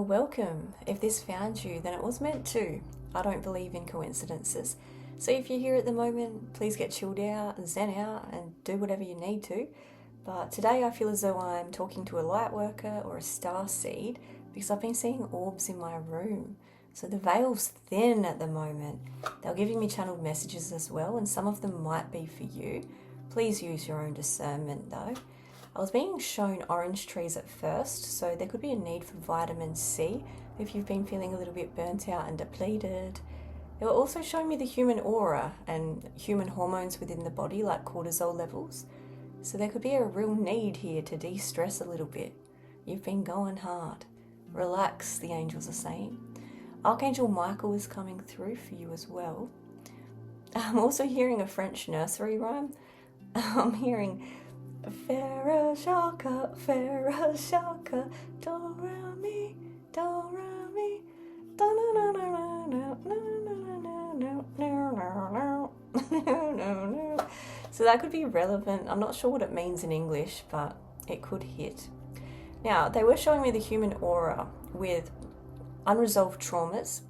welcome. If this found you, then it was meant to. I don't believe in coincidences. So if you're here at the moment, please get chilled out and zen out and do whatever you need to. But today I feel as though I'm talking to a light worker or a star seed because I've been seeing orbs in my room. So the veil's thin at the moment. They're giving me channeled messages as well, and some of them might be for you. Please use your own discernment though. I was being shown orange trees at first, so there could be a need for vitamin C if you've been feeling a little bit burnt out and depleted. They were also showing me the human aura and human hormones within the body, like cortisol levels. So there could be a real need here to de-stress a little bit. You've been going hard. Relax, the angels are saying. Archangel Michael is coming through for you as well. I'm also hearing a French nursery rhyme. I'm hearing Farah Shaka, do re mi, da na na na na na na. So that could be relevant. I'm not sure what it means in English, but it could hit. Now, they were showing me the human aura with unresolved traumas.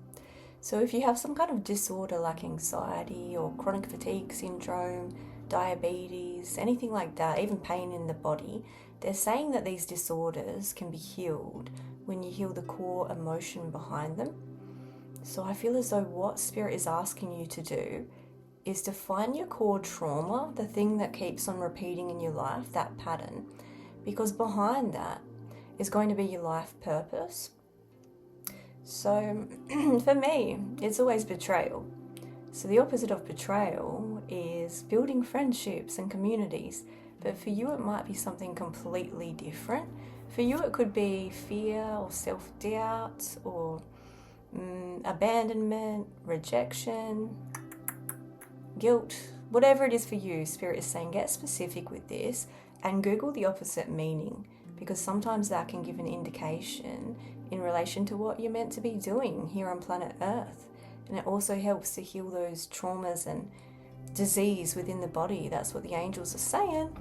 So if you have some kind of disorder like anxiety or chronic fatigue syndrome, diabetes, anything like that, even pain in the body, they're saying that these disorders can be healed when you heal the core emotion behind them. So I feel as though what Spirit is asking you to do is to find your core trauma, the thing that keeps on repeating in your life, that pattern, because behind that is going to be your life purpose. So for me, it's always betrayal. So the opposite of betrayal is building friendships and communities. But for you, it might be something completely different. For you, it could be fear or self-doubt or abandonment, rejection, guilt, whatever it is for you. Spirit is saying get specific with this and Google the opposite meaning, because sometimes that can give an indication in relation to what you're meant to be doing here on planet Earth. And it also helps to heal those traumas and disease within the body. That's what the angels are saying.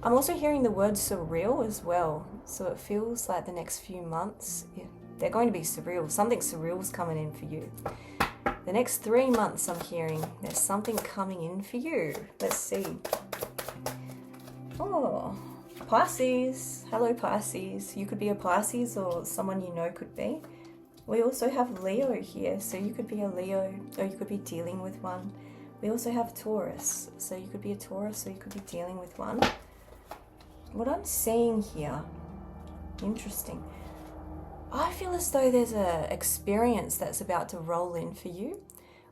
I'm also hearing the word surreal as well. So it feels like the next few months, they're going to be surreal. Something surreal is coming in for you. The next 3 months I'm hearing there's something coming in for you. Let's see. Oh, Pisces. Hello, Pisces. You could be a Pisces or someone you know could be. We also have Leo here, so you could be a Leo or you could be dealing with one. We also have Taurus, so you could be a Taurus or you could be dealing with one. What I'm seeing here, interesting. I feel as though there's an experience that's about to roll in for you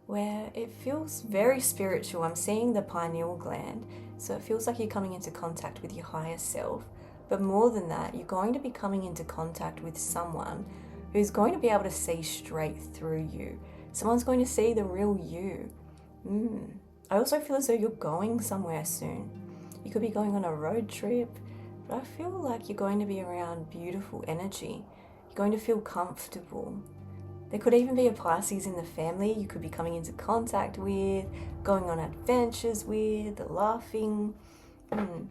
where it feels very spiritual. I'm seeing the pineal gland, so it feels like you're coming into contact with your higher self. But more than that, you're going to be coming into contact with someone who's going to be able to see straight through you. Someone's going to see the real you. I also feel as though you're going somewhere soon. You could be going on a road trip, but I feel like you're going to be around beautiful energy. You're going to feel comfortable. There could even be a Pisces in the family you could be coming into contact with, going on adventures with, laughing. I'm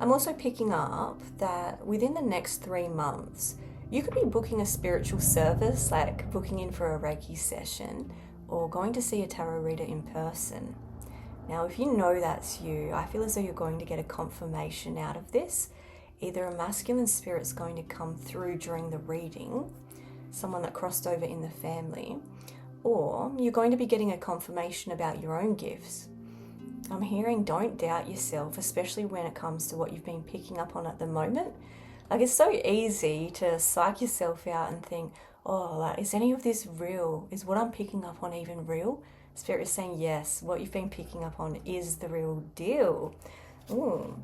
also picking up that within the next 3 months, you could be booking a spiritual service, like booking in for a Reiki session or going to see a tarot reader in person. Now, if you know that's you, I feel as though you're going to get a confirmation out of this. Either a masculine spirit's going to come through during the reading, someone that crossed over in the family, or you're going to be getting a confirmation about your own gifts. I'm hearing don't doubt yourself, especially when it comes to what you've been picking up on at the moment. Like, it's so easy to psych yourself out and think, oh, like, is any of this real? Is what I'm picking up on even real? Spirit is saying, yes, what you've been picking up on is the real deal. Ooh.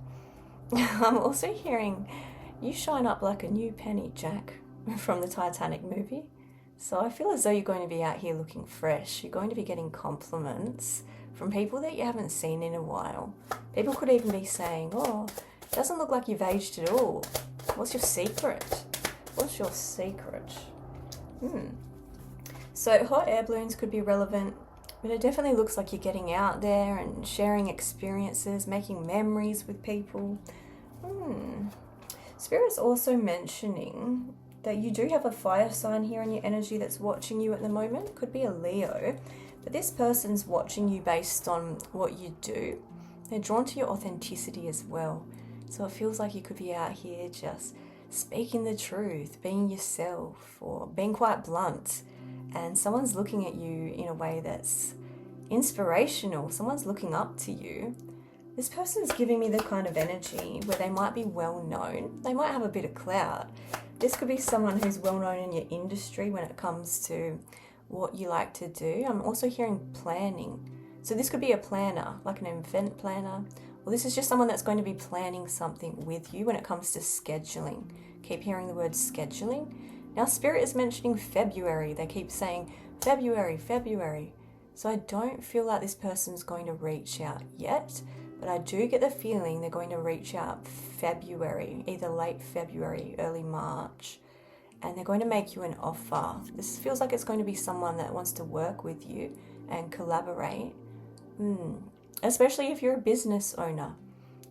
I'm also hearing you shine up like a new penny, Jack, from the Titanic movie. So I feel as though you're going to be out here looking fresh. You're going to be getting compliments from people that you haven't seen in a while. People could even be saying, oh, it doesn't look like you've aged at all. What's your secret? What's your secret? So hot air balloons could be relevant, but it definitely looks like you're getting out there and sharing experiences, making memories with people. Spirit's also mentioning that you do have a fire sign here in your energy that's watching you at the moment. Could be a Leo, but this person's watching you based on what you do. They're drawn to your authenticity as well. So it feels like you could be out here just speaking the truth, being yourself, or being quite blunt. And someone's looking at you in a way that's inspirational. Someone's looking up to you. This person's giving me the kind of energy where they might be well known. They might have a bit of clout. This could be someone who's well known in your industry when it comes to what you like to do. I'm also hearing planning. So this could be a planner, like an event planner. Or this is just someone that's going to be planning something with you when it comes to scheduling. Keep hearing the word scheduling. Now Spirit is mentioning February. They keep saying February, February. So I don't feel like this person's going to reach out yet. But I do get the feeling they're going to reach out February, either late February, early March, and they're going to make you an offer. This feels like it's going to be someone that wants to work with you and collaborate, especially if you're a business owner.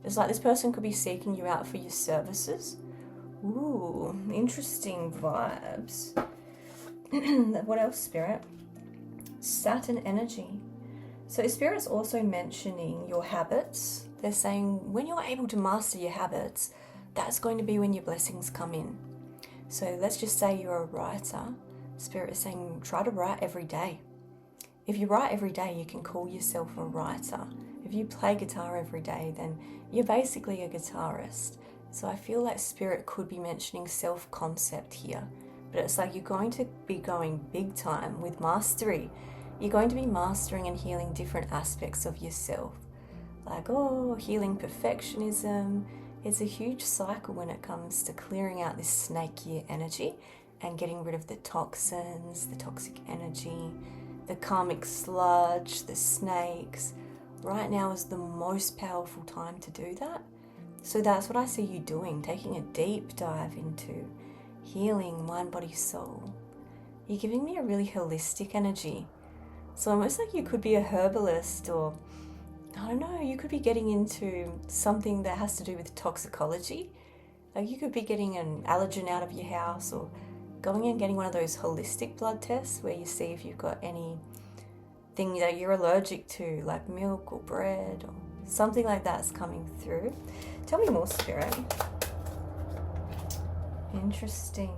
It's like this person could be seeking you out for your services. Ooh, interesting vibes. What else, Spirit? Saturn energy. So Spirit's also mentioning your habits. They're saying when you're able to master your habits, that's going to be when your blessings come in. So let's just say you're a writer. Spirit is saying try to write every day. If you write every day, you can call yourself a writer. If you play guitar every day, then you're basically a guitarist. So I feel like Spirit could be mentioning self-concept here. But it's like you're going to be going big time with mastery. You're going to be mastering and healing different aspects of yourself. Like, healing perfectionism. It's a huge cycle when it comes to clearing out this snake year energy and getting rid of the toxins, the toxic energy, the karmic sludge, the snakes. Right now is the most powerful time to do that. So that's what I see you doing, taking a deep dive into healing mind, body, soul. You're giving me a really holistic energy. So almost like you could be a herbalist, or I don't know, you could be getting into something that has to do with toxicology. Like you could be getting an allergen out of your house, or going and getting one of those holistic blood tests where you see if you've got anything that you're allergic to, like milk or bread or something like that's coming through. Tell me more, Spirit. Interesting.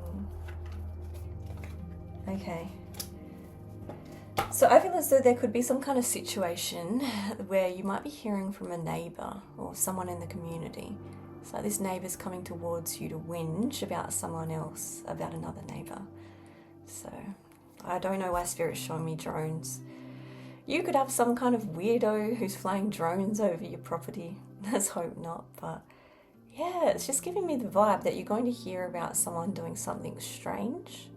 Okay. So I feel as though there could be some kind of situation where you might be hearing from a neighbour or someone in the community. It's like this neighbour's coming towards you to whinge about someone else, about another neighbour. So I don't know why Spirit's showing me drones. You could have some kind of weirdo who's flying drones over your property. Let's hope not, but yeah, it's just giving me the vibe that you're going to hear about someone doing something strange.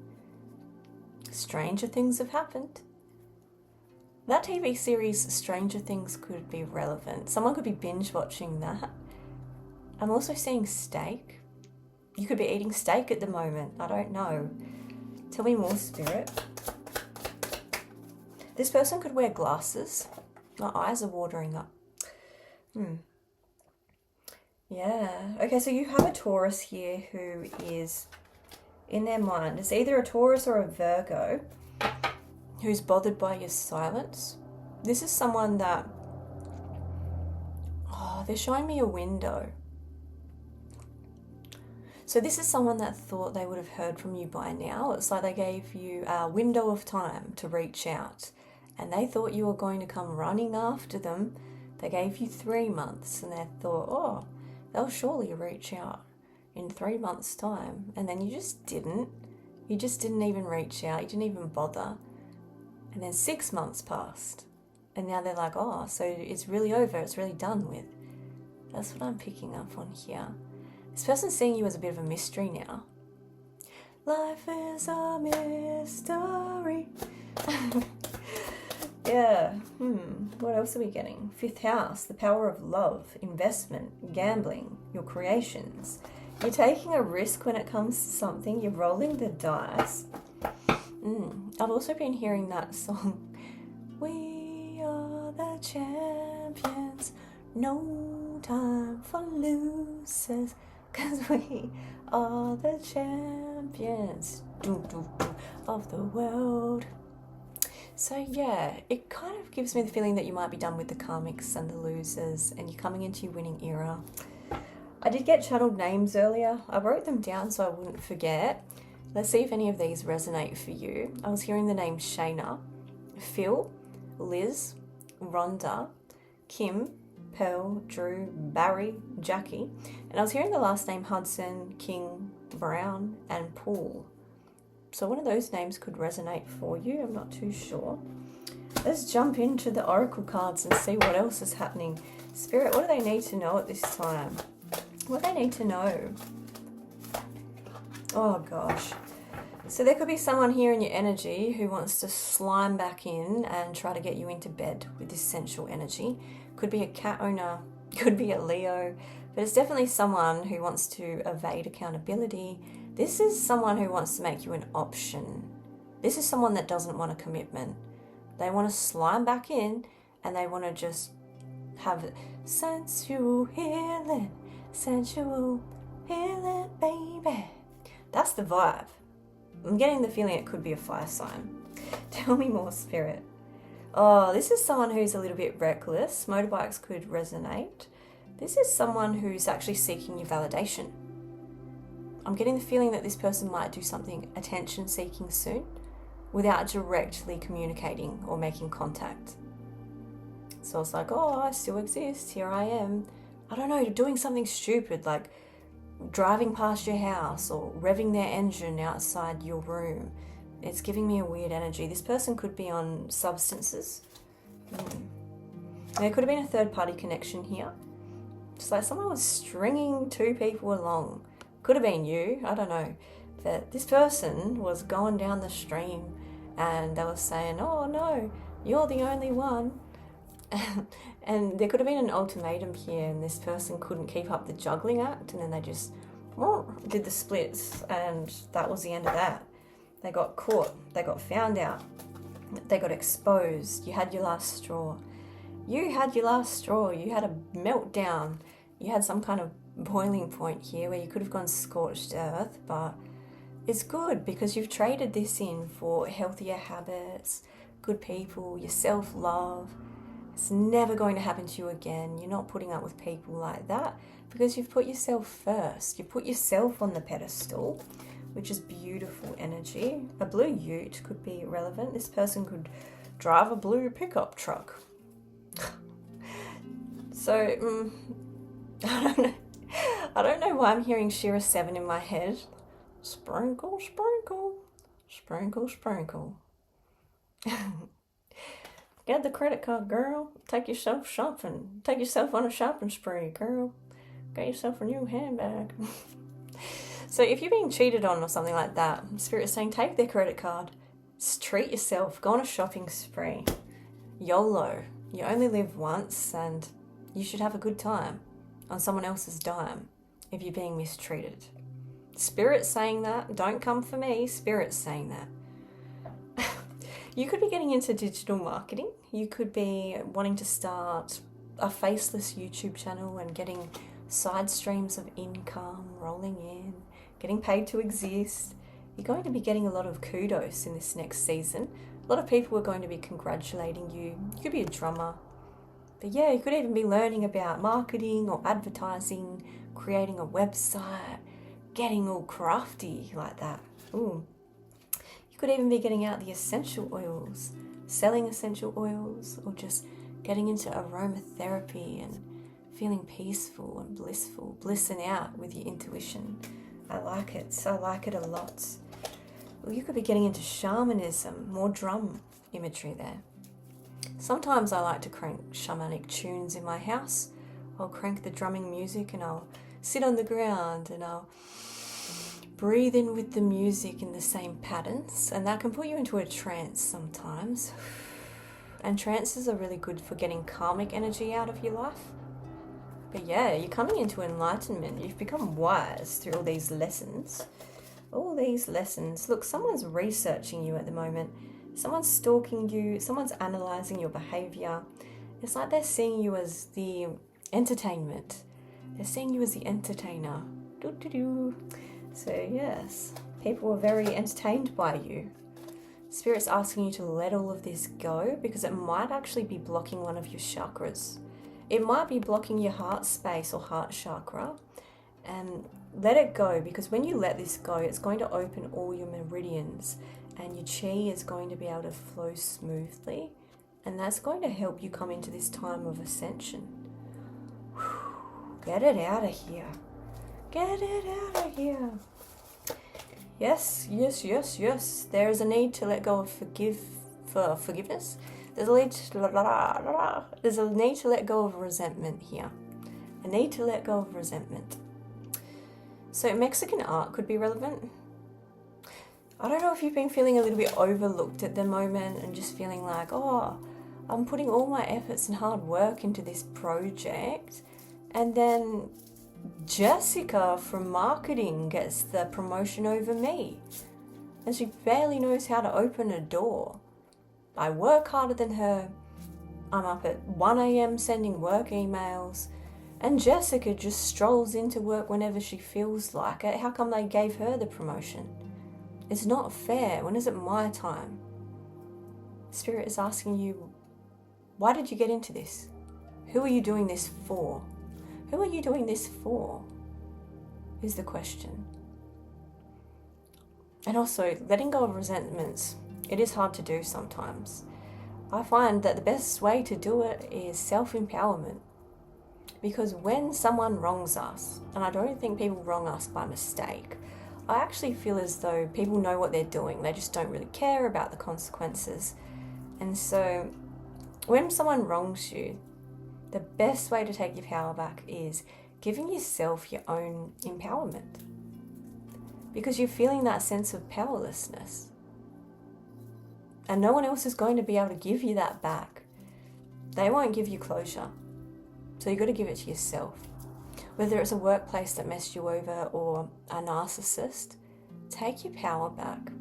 Stranger things have happened. That TV series, Stranger Things, could be relevant. Someone could be binge watching that. I'm also seeing steak. You could be eating steak at the moment. I don't know. Tell me more, Spirit. This person could wear glasses. My eyes are watering up. Yeah. Okay, so you have a Taurus here who is, in their mind, it's either a Taurus or a Virgo who's bothered by your silence. This is someone that, they're showing me a window. So this is someone that thought they would have heard from you by now. It's like they gave you a window of time to reach out, and they thought you were going to come running after them. They gave you 3 months, and they thought, they'll surely reach out in 3 months' time. And then you just didn't. You just didn't even reach out. You didn't even bother. And then 6 months passed, and now they're like, so it's really over, it's really done with. That's what I'm picking up on here. This person's seeing you as a bit of a mystery now. Life is a mystery. Yeah, what else are we getting? 5th house, the power of love, investment, gambling, your creations. You're taking a risk when it comes to something, you're rolling the dice. I've also been hearing that song, we are the champions, no time for losers, because we are the champions of the world. So yeah, it kind of gives me the feeling that you might be done with the karmics and the losers and you're coming into your winning era. I did get channeled names earlier. I wrote them down so I wouldn't forget. Let's see if any of these resonate for you. I was hearing the name Shayna, Phil, Liz, Rhonda, Kim, Pearl, Drew, Barry, Jackie, and I was hearing the last name Hudson, King, Brown, and Paul. So one of those names could resonate for you. I'm not too sure. Let's jump into the oracle cards and see what else is happening. Spirit, what do they need to know at this time? What do they need to know? Oh gosh. So there could be someone here in your energy who wants to slime back in and try to get you into bed with this sensual energy. Could be a cat owner, could be a Leo, but it's definitely someone who wants to evade accountability. This is someone who wants to make you an option. This is someone that doesn't want a commitment. They want to slime back in and they want to just have sensual healing, baby. That's the vibe. I'm getting the feeling it could be a fire sign. Tell me more, Spirit. Oh, this is someone who's a little bit reckless. Motorbikes could resonate. This is someone who's actually seeking your validation. I'm getting the feeling that this person might do something attention-seeking soon without directly communicating or making contact. So it's like, oh, I still exist. Here I am. I don't know, doing something stupid like driving past your house or revving their engine outside your room. It's giving me a weird energy. This person could be on substances. There could have been a third-party connection here. It's like someone was stringing two people along. Could have been you, I don't know. But this person was going down the stream and they were saying, oh no, you're the only one. And there could have been an ultimatum here and this person couldn't keep up the juggling act and then they just did the splits and that was the end of that. They got caught, they got found out, they got exposed. You had your last straw. You had your last straw. You had a meltdown. You had some kind of boiling point here where you could have gone scorched earth, but it's good because you've traded this in for healthier habits, good people, your self-love. It's never going to happen to you again. You're not putting up with people like that because you've put yourself first. You put yourself on the pedestal, which is beautiful energy. A blue ute could be relevant. This person could drive a blue pickup truck. So, I don't know why I'm hearing Shira 7 in my head. Sprinkle, sprinkle, sprinkle, sprinkle. Get the credit card, girl. Take yourself shopping. Take yourself on a shopping spree, girl. Get yourself a new handbag. So if you're being cheated on or something like that, Spirit is saying take their credit card. Just treat yourself. Go on a shopping spree. YOLO. You only live once and you should have a good time on someone else's dime if you're being mistreated. Spirit's saying that. Don't come for me. Spirit's saying that. You could be getting into digital marketing. You could be wanting to start a faceless YouTube channel and getting side streams of income rolling in, getting paid to exist. You're going to be getting a lot of kudos in this next season. A lot of people are going to be congratulating you. You could be a drummer. But yeah, you could even be learning about marketing or advertising, creating a website, getting all crafty like that. Ooh. You could even be getting out the essential oils, selling essential oils, or just getting into aromatherapy and feeling peaceful and blissful, blissing out with your intuition. I like it. So I like it a lot. Well, you could be getting into shamanism, more drum imagery there. Sometimes I like to crank shamanic tunes in my house. I'll crank the drumming music and I'll sit on the ground and I'll breathe in with the music in the same patterns, and that can put you into a trance sometimes. And trances are really good for getting karmic energy out of your life. But yeah, you're coming into enlightenment. You've become wise through all these lessons. All these lessons. Look, someone's researching you at the moment. Someone's stalking you. Someone's analysing your behaviour. It's like they're seeing you as the entertainment. They're seeing you as the entertainer. So yes, people were very entertained by you. Spirit's asking you to let all of this go because it might actually be blocking one of your chakras. It might be blocking your heart space or heart chakra. And let it go, because when you let this go, it's going to open all your meridians and your chi is going to be able to flow smoothly. And that's going to help you come into this time of ascension. Get it out of here. Get it out of here. Yes. There is a need to let go of forgiveness. There's a need to let go of resentment here. A need to let go of resentment. So Mexican art could be relevant. I don't know if you've been feeling a little bit overlooked at the moment and just feeling like, oh, I'm putting all my efforts and hard work into this project, and then Jessica from marketing gets the promotion over me, and she barely knows how to open a door. I work harder than her. I'm up at 1 a.m. sending work emails, and Jessica just strolls into work whenever she feels like it. How come they gave her the promotion? It's not fair. When is it my time? Spirit is asking you, why did you get into this? Who are you doing this for? Who are you doing this for? Is the question. And also, letting go of resentments. It is hard to do sometimes. I find that the best way to do it is self-empowerment. Because when someone wrongs us, and I don't think people wrong us by mistake, I actually feel as though people know what they're doing. They just don't really care about the consequences. And so when someone wrongs you, the best way to take your power back is giving yourself your own empowerment. Because you're feeling that sense of powerlessness. And no one else is going to be able to give you that back. They won't give you closure. So you've got to give it to yourself. Whether it's a workplace that messed you over or a narcissist, take your power back.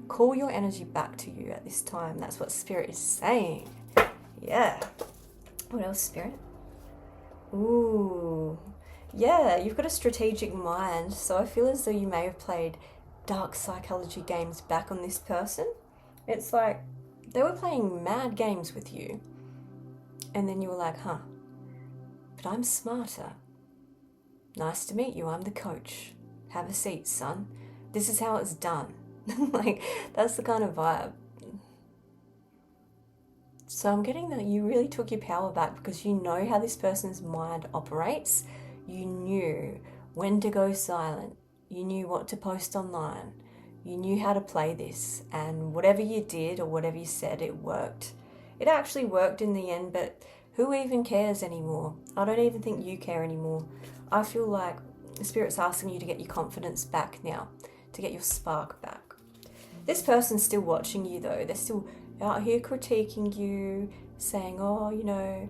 Call your energy back to you at this time. That's what Spirit is saying. Yeah. What else, Spirit? Ooh. Yeah, you've got a strategic mind. So I feel as though you may have played dark psychology games back on this person. It's like they were playing mad games with you. And then you were like, huh, but I'm smarter. Nice to meet you, I'm the coach. Have a seat, son. This is how it's done. Like, that's the kind of vibe. So I'm getting that you really took your power back because you know how this person's mind operates. You knew when to go silent. You knew what to post online. You knew how to play this. And whatever you did or whatever you said, it worked. It actually worked in the end, but who even cares anymore? I don't even think you care anymore. I feel like the Spirit's asking you to get your confidence back now, to get your spark back. This person's still watching you though. They're still out here critiquing you, saying, oh, you know,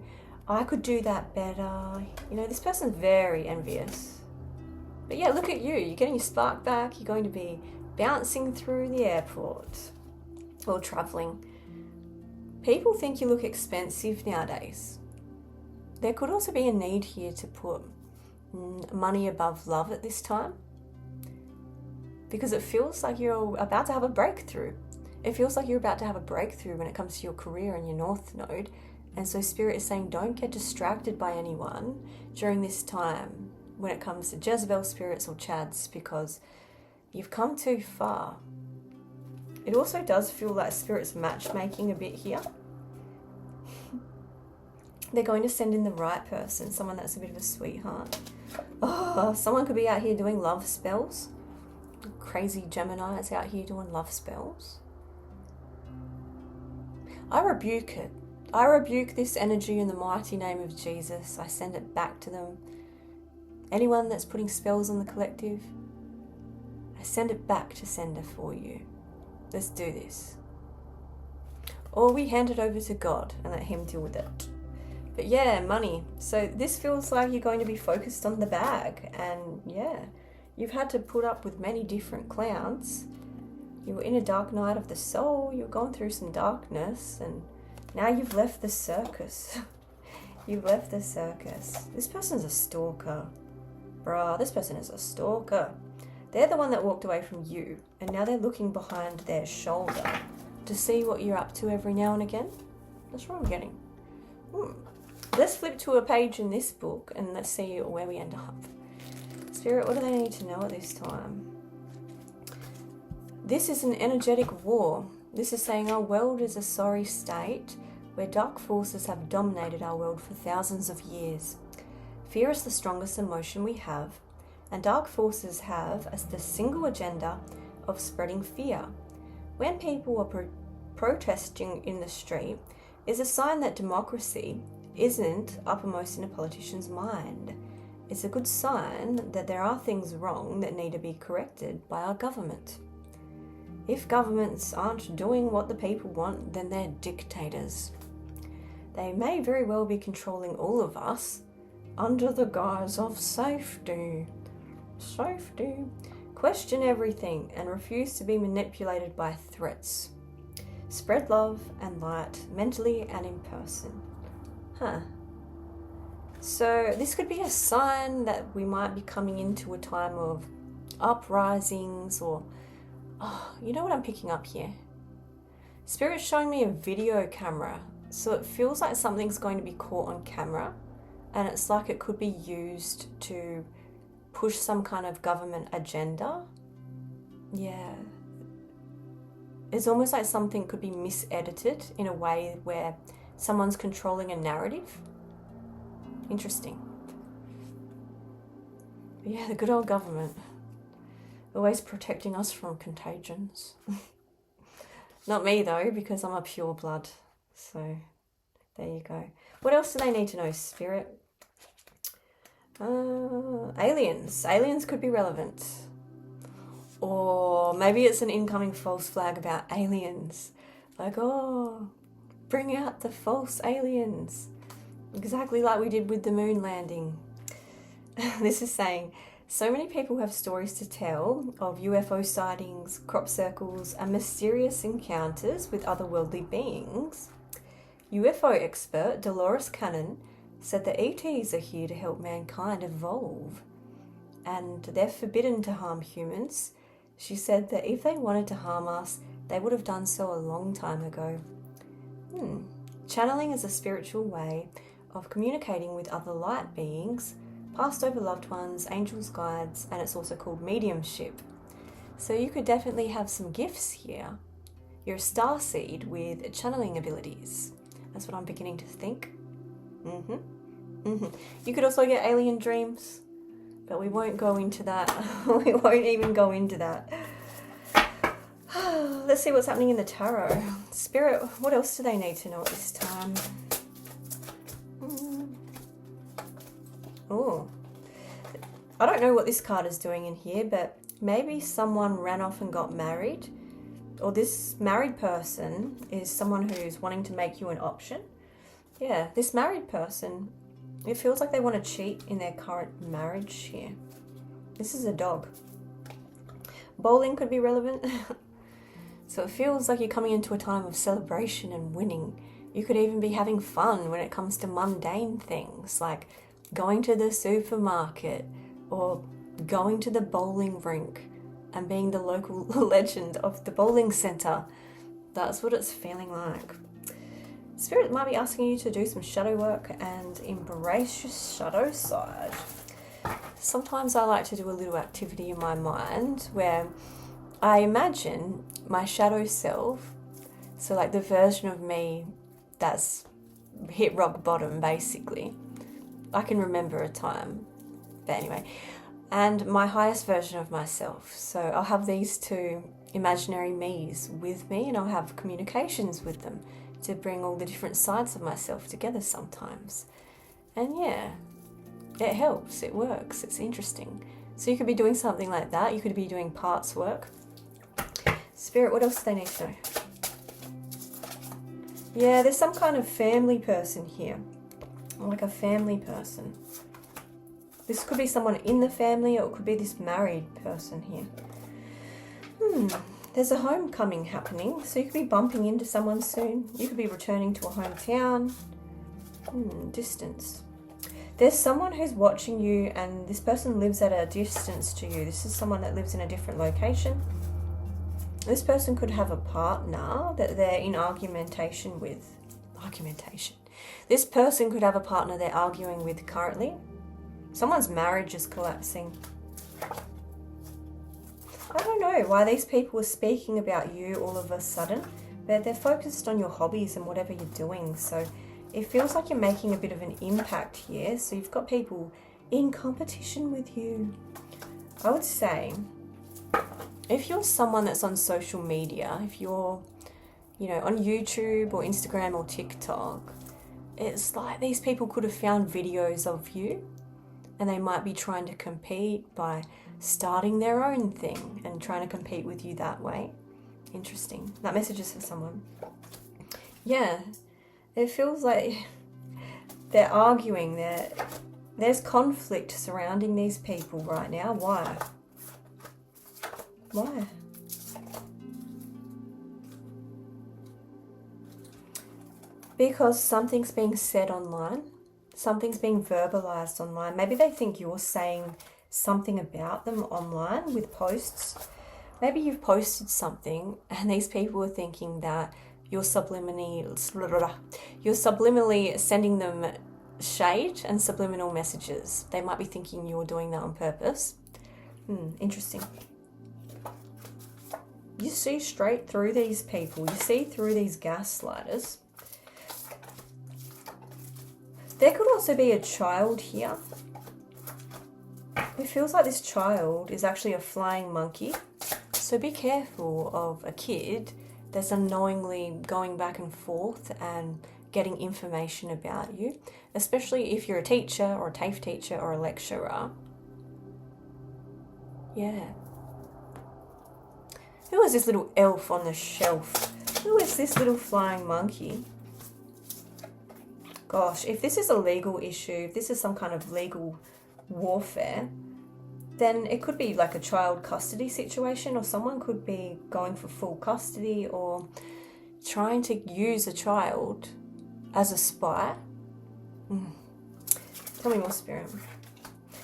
I could do that better. You know, this person's very envious. But yeah, look at you. You're getting your spark back. You're going to be bouncing through the airport or traveling. People think you look expensive nowadays. There could also be a need here to put money above love at this time, because it feels like you're about to have a breakthrough. It feels like you're about to have a breakthrough when it comes to your career and your North Node. And so Spirit is saying don't get distracted by anyone during this time when it comes to Jezebel spirits or Chads, because you've come too far. It also does feel like Spirit's matchmaking a bit here. They're going to send in the right person, someone that's a bit of a sweetheart. Oh, someone could be out here doing love spells. Crazy Gemini's out here doing love spells. I rebuke it. I rebuke this energy in the mighty name of Jesus. I send it back to them. Anyone that's putting spells on the collective, I send it back to sender for you. Let's do this. Or we hand it over to God and let Him deal with it. But yeah, money. So this feels like you're going to be focused on the bag. And yeah, you've had to put up with many different clowns. You were in a dark night of the soul. You're going through some darkness. And now you've left the circus. You've left the circus. This person's a stalker. Bruh, this person is a stalker. They're the one that walked away from you, and now they're looking behind their shoulder to see what you're up to every now and again. That's what I'm getting. Let's flip to a page in this book and let's see where we end up. Spirit, what do they need to know at this time? This is an energetic war. This is saying our world is a sorry state where dark forces have dominated our world for thousands of years. Fear is the strongest emotion we have, and dark forces have as the single agenda of spreading fear. When people are protesting in the street, is a sign that democracy isn't uppermost in a politician's mind. It's a good sign that there are things wrong that need to be corrected by our government. If governments aren't doing what the people want, then they're dictators. They may very well be controlling all of us under the guise of safety. Safety. Question everything and refuse to be manipulated by threats. Spread love and light mentally and in person. So this could be a sign that we might be coming into a time of uprisings or... you know what I'm picking up here? Spirit's showing me a video camera. So it feels like something's going to be caught on camera, and it's like it could be used to push some kind of government agenda. Yeah. It's almost like something could be misedited in a way where someone's controlling a narrative. Interesting. But yeah, the good old government. Always protecting us from contagions. Not me though, because I'm a pure blood. So, there you go. What else do they need to know, Spirit? Aliens. Aliens could be relevant. Or maybe it's an incoming false flag about aliens. Like, oh, bring out the false aliens. Exactly like we did with the moon landing. This is saying, so many people have stories to tell of UFO sightings, crop circles, and mysterious encounters with otherworldly beings. UFO expert Dolores Cannon said that ETs are here to help mankind evolve, and they're forbidden to harm humans. She said that if they wanted to harm us, they would have done so a long time ago. Channeling is a spiritual way of communicating with other light beings, passed over loved ones, angels, guides, and it's also called mediumship. So you could definitely have some gifts here. You're a starseed with channeling abilities. That's what I'm beginning to think. You could also get alien dreams, but we won't go into that. We won't even go into that. Let's see what's happening in the tarot. Spirit, what else do they need to know at this time? Oh, I don't know what this card is doing in here, but maybe someone ran off and got married, or this married person is someone who's wanting to make you an option. Yeah, this married person, it feels like they want to cheat in their current marriage here. This is a dog. Bowling could be relevant. So it feels like you're coming into a time of celebration and winning. You could even be having fun when it comes to mundane things like going to the supermarket or going to the bowling rink and being the local legend of the bowling centre. That's what it's feeling like. Spirit might be asking you to do some shadow work and embrace your shadow side. Sometimes I like to do a little activity in my mind where I imagine my shadow self, so like the version of me that's hit rock bottom basically. I can remember a time, but anyway, and my highest version of myself. So I'll have these two imaginary me's with me and I'll have communications with them to bring all the different sides of myself together sometimes. And yeah, it helps, it works, it's interesting. So you could be doing something like that. You could be doing parts work. Spirit, what else do they need to know? Yeah, there's some kind of family person here. Like a family person. This could be someone in the family, or it could be this married person here. There's a homecoming happening, so you could be bumping into someone soon. You could be returning to a hometown. Distance. There's someone who's watching you, and this person lives at a distance to you. This is someone that lives in a different location. This person could have a partner that they're in argumentation with. This person could have a partner they're arguing with currently. Someone's marriage is collapsing. I don't know why these people are speaking about you all of a sudden, but they're focused on your hobbies and whatever you're doing. So it feels like you're making a bit of an impact here. So you've got people in competition with you. I would say, if you're someone that's on social media, if you're, on YouTube or Instagram or TikTok, it's like these people could have found videos of you and they might be trying to compete by starting their own thing and trying to compete with you that way. Interesting. That message is for someone. Yeah, it feels like they're arguing. There's conflict surrounding these people right now. Why? Because something's being said online. Something's being verbalized online. Maybe they think you're saying something about them online with posts. Maybe you've posted something and these people are thinking that you're subliminally sending them shade and subliminal messages. They might be thinking you're doing that on purpose. Interesting. You see straight through these people. You see through these gaslighters. There could also be a child here. It feels like this child is actually a flying monkey. So be careful of a kid that's unknowingly going back and forth and getting information about you, especially if you're a teacher or a TAFE teacher or a lecturer. Yeah. Who is this little elf on the shelf? Who is this little flying monkey? Gosh, if this is a legal issue, if this is some kind of legal warfare, then it could be like a child custody situation, or someone could be going for full custody or trying to use a child as a spy. Tell me more, Spirit.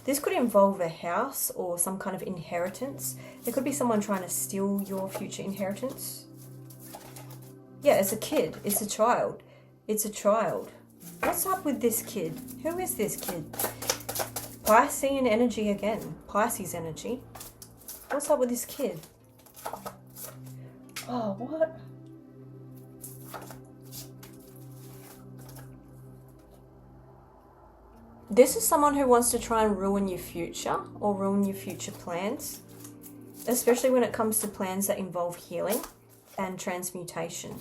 This could involve a house or some kind of inheritance. There could be someone trying to steal your future inheritance. Yeah, it's a kid. It's a child. It's a child. What's up with this kid? Who is this kid? Piscean energy again. Pisces energy. What's up with this kid? Oh, what? This is someone who wants to try and ruin your future or ruin your future plans, especially when it comes to plans that involve healing and transmutation.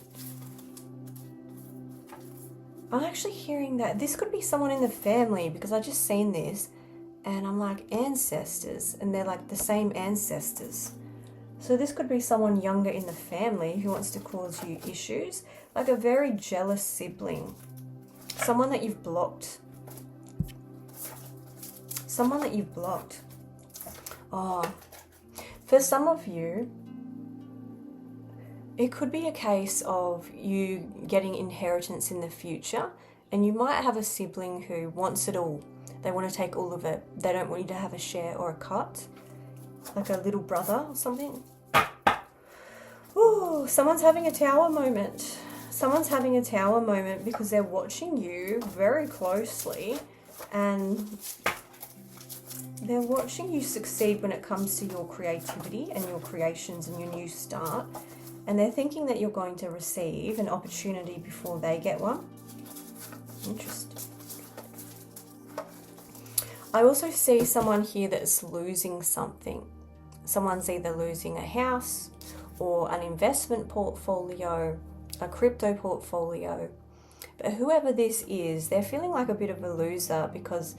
I'm actually hearing that this could be someone in the family, because I just seen this and I'm like, ancestors, and they're like the same ancestors. So this could be someone younger in the family who wants to cause you issues, like a very jealous sibling, someone that you've blocked. Someone that you've blocked. Oh, for some of you, it could be a case of you getting inheritance in the future, and you might have a sibling who wants it all. They want to take all of it. They don't want you to have a share or a cut, like a little brother or something. Ooh, someone's having a tower moment. Someone's having a tower moment because they're watching you very closely, and they're watching you succeed when it comes to your creativity and your creations and your new start. And they're thinking that you're going to receive an opportunity before they get one. Interesting. I also see someone here that's losing something. Someone's either losing a house or an investment portfolio, a crypto portfolio. But whoever this is, they're feeling like a bit of a loser because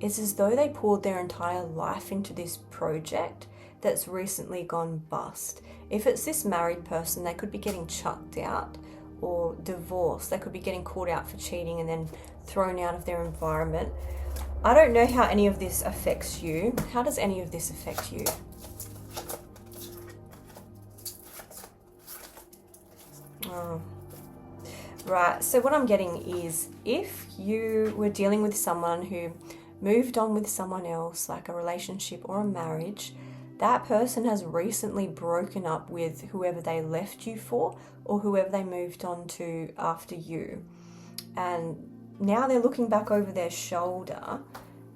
it's as though they poured their entire life into this project that's recently gone bust. If it's this married person, they could be getting chucked out or divorced. They could be getting caught out for cheating and then thrown out of their environment. I don't know how any of this affects you. How does any of this affect you? Oh. Right, so what I'm getting is, if you were dealing with someone who moved on with someone else, like a relationship or a marriage. That person has recently broken up with whoever they left you for or whoever they moved on to after you. And now they're looking back over their shoulder,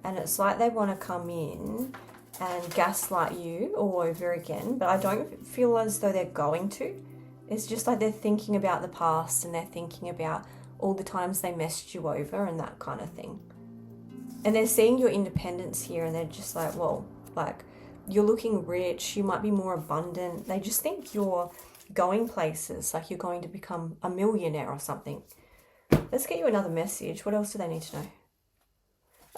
and it's like they want to come in and gaslight you all over again, but I don't feel as though they're going to. It's just like they're thinking about the past, and they're thinking about all the times they messed you over and that kind of thing. And they're seeing your independence here, and they're just like, well, like, you're looking rich, you might be more abundant. They just think you're going places, like you're going to become a millionaire or something. Let's get you another message. What else do they need to know?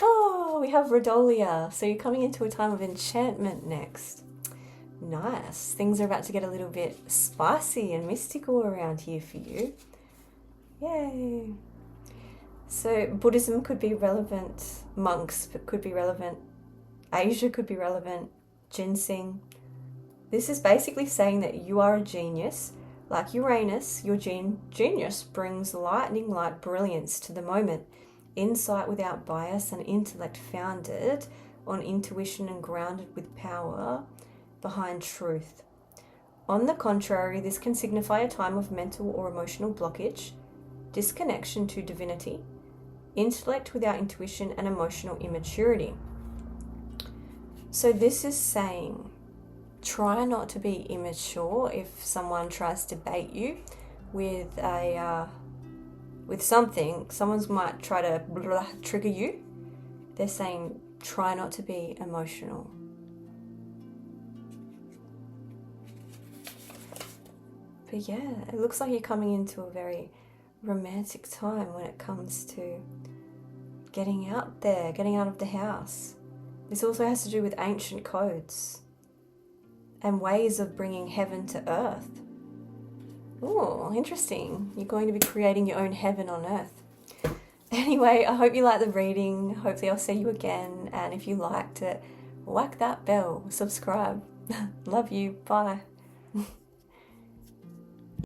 Oh, we have Rhodolia. So you're coming into a time of enchantment next. Nice. Things are about to get a little bit spicy and mystical around here for you. Yay. So Buddhism could be relevant. Monks could be relevant. Asia could be relevant. Ginseng. This is basically saying that you are a genius. Like Uranus, your genius brings lightning-like brilliance to the moment. Insight without bias and intellect founded on intuition and grounded with power behind truth. On the contrary, this can signify a time of mental or emotional blockage, disconnection to divinity, intellect without intuition, and emotional immaturity. So this is saying, try not to be immature if someone tries to bait you with something. Someone might try to trigger you. They're saying, try not to be emotional. But yeah, it looks like you're coming into a very romantic time when it comes to getting out there, getting out of the house. This also has to do with ancient codes and ways of bringing heaven to earth. Oh, interesting. You're going to be creating your own heaven on earth. Anyway, I hope you liked the reading. Hopefully I'll see you again. And if you liked it, whack that bell, subscribe. Love you. Bye.